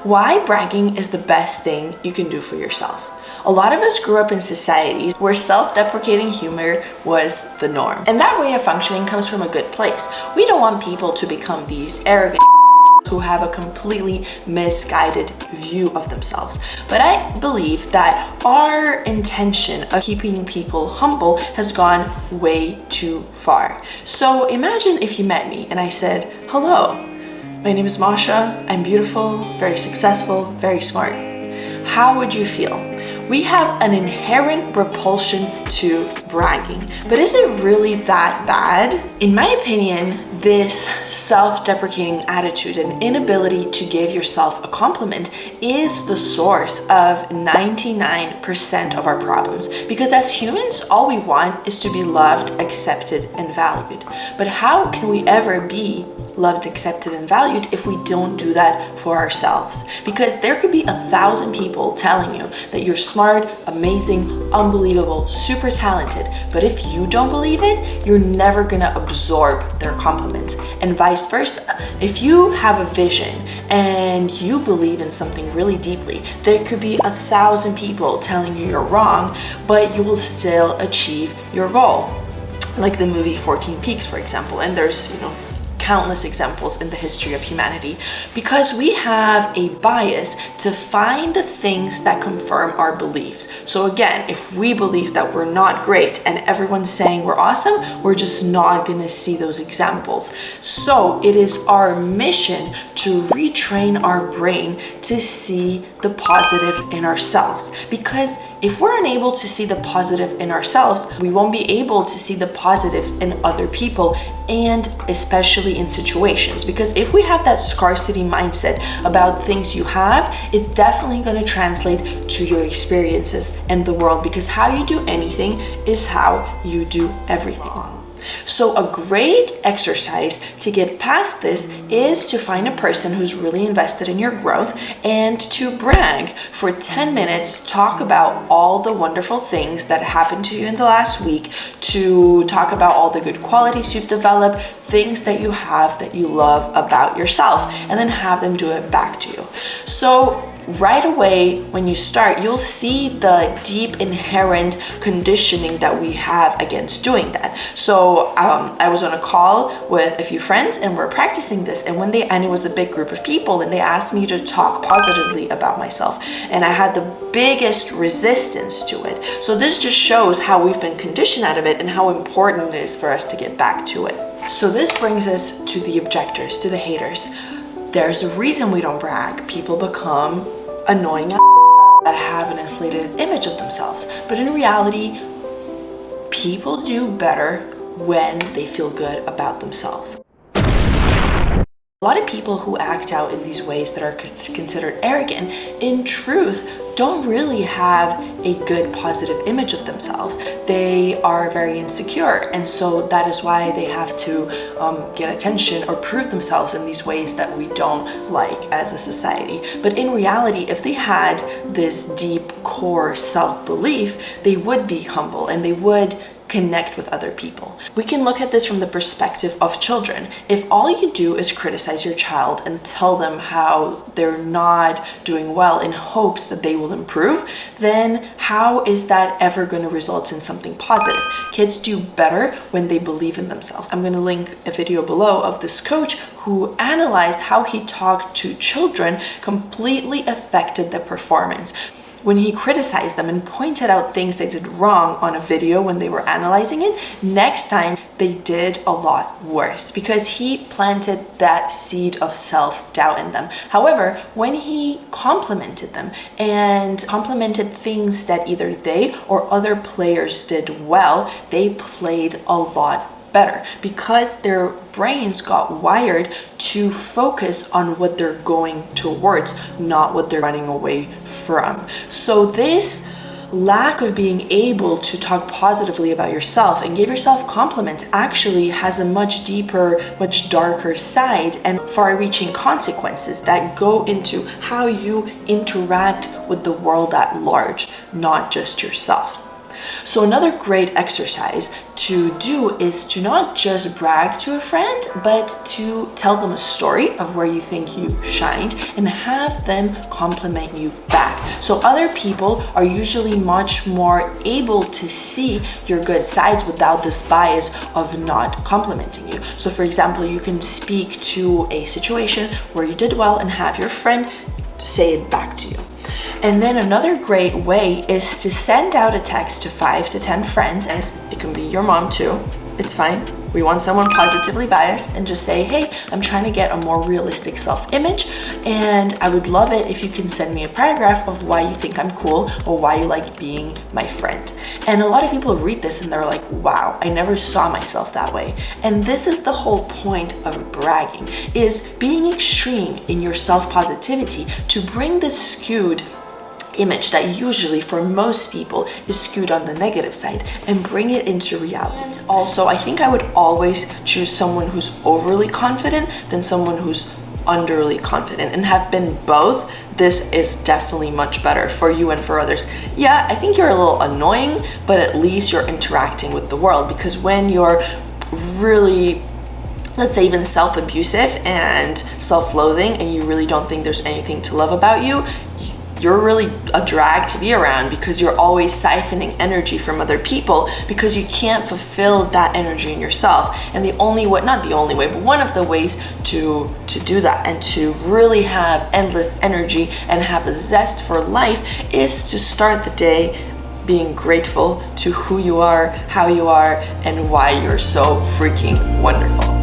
Why bragging is the best thing you can do for yourself. A lot of us grew up in societies where self-deprecating humor was the norm. And that way of functioning comes from a good place. We don't want people to become these arrogant who have a completely misguided view of themselves. But I believe that our intention of keeping people humble has gone way too far. So imagine if you met me and I said, "Hello, my name is Masha. I'm beautiful, very successful, very smart." How would you feel? We have an inherent repulsion to bragging, but is it really that bad? In my opinion, this self-deprecating attitude and inability to give yourself a compliment is the source of 99% of our problems. Because as humans, all we want is to be loved, accepted, and valued. But how can we ever be loved, accepted, and valued if we don't do that for ourselves? Because there could be 1,000 people telling you that you're smart, amazing, unbelievable, super talented, but if you don't believe it, you're never gonna absorb their compliments. And vice versa. If you have a vision and you believe in something really deeply, there could be 1,000 people telling you you're wrong, but you will still achieve your goal. Like the movie 14 Peaks, for example, and there's, countless examples in the history of humanity, because we have a bias to find the things that confirm our beliefs. So again, if we believe that we're not great and everyone's saying we're awesome, we're just not gonna see those examples. So it is our mission to retrain our brain to see the positive in ourselves, because if we're unable to see the positive in ourselves, we won't be able to see the positive in other people, and especially in situations. Because if we have that scarcity mindset about things you have, it's definitely going to translate to your experiences in the world, because how you do anything is how you do everything. So a great exercise to get past this is to find a person who's really invested in your growth and to brag for 10 minutes, talk about all the wonderful things that happened to you in the last week, to talk about all the good qualities you've developed, things that you have that you love about yourself, and then have them do it back to you. So right away, when you start, you'll see the deep inherent conditioning that we have against doing that. So I was on a call with a few friends and we're practicing this, and it was a big group of people, and they asked me to talk positively about myself, and I had the biggest resistance to it. So this just shows how we've been conditioned out of it and how important it is for us to get back to it. So this brings us to the objectors, to the haters. There's a reason we don't brag. People become annoying that have an inflated image of themselves. But in reality, people do better when they feel good about themselves. A lot of people who act out in these ways that are considered arrogant, in truth, don't really have a good positive image of themselves. They are very insecure, and so that is why they have to get attention or prove themselves in these ways that we don't like as a society. But in reality, if they had this deep core self-belief, they would be humble and they would connect with other people. We can look at this from the perspective of children. If all you do is criticize your child and tell them how they're not doing well in hopes that they will improve, then how is that ever going to result in something positive? Kids do better when they believe in themselves. I'm going to link a video below of this coach who analyzed how he talked to children completely affected the performance. When he criticized them and pointed out things they did wrong on a video when they were analyzing it, next time they did a lot worse because he planted that seed of self-doubt in them. However, when he complimented them and complimented things that either they or other players did well, they played a lot better because their brains got wired to focus on what they're going towards, not what they're running away from. So this lack of being able to talk positively about yourself and give yourself compliments actually has a much deeper, much darker side and far-reaching consequences that go into how you interact with the world at large, not just yourself. So another great exercise to do is to not just brag to a friend, but to tell them a story of where you think you shined and have them compliment you back. So other people are usually much more able to see your good sides without this bias of not complimenting you. So for example, you can speak to a situation where you did well and have your friend say it back to you. And then another great way is to send out a text to 5 to 10 friends, and it can be your mom too, it's fine. We want someone positively biased, and just say, hey, I'm trying to get a more realistic self-image, and I would love it if you can send me a paragraph of why you think I'm cool or why you like being my friend. And a lot of people read this and they're like, wow, I never saw myself that way. And this is the whole point of bragging, is being extreme in your self-positivity to bring this skewed image that usually for most people is skewed on the negative side and bring it into reality. And also, I think I would always choose someone who's overly confident than someone who's underly confident, and have been both. This is definitely much better for you and for others. Yeah, I think you're a little annoying, but at least you're interacting with the world, because when you're really, let's say, even self-abusive and self-loathing and you really don't think there's anything to love about you, you're really a drag to be around, because you're always siphoning energy from other people because you can't fulfill that energy in yourself. And the only way, not the only way, but one of the ways to do that and to really have endless energy and have a zest for life is to start the day being grateful to who you are, how you are, and why you're so freaking wonderful.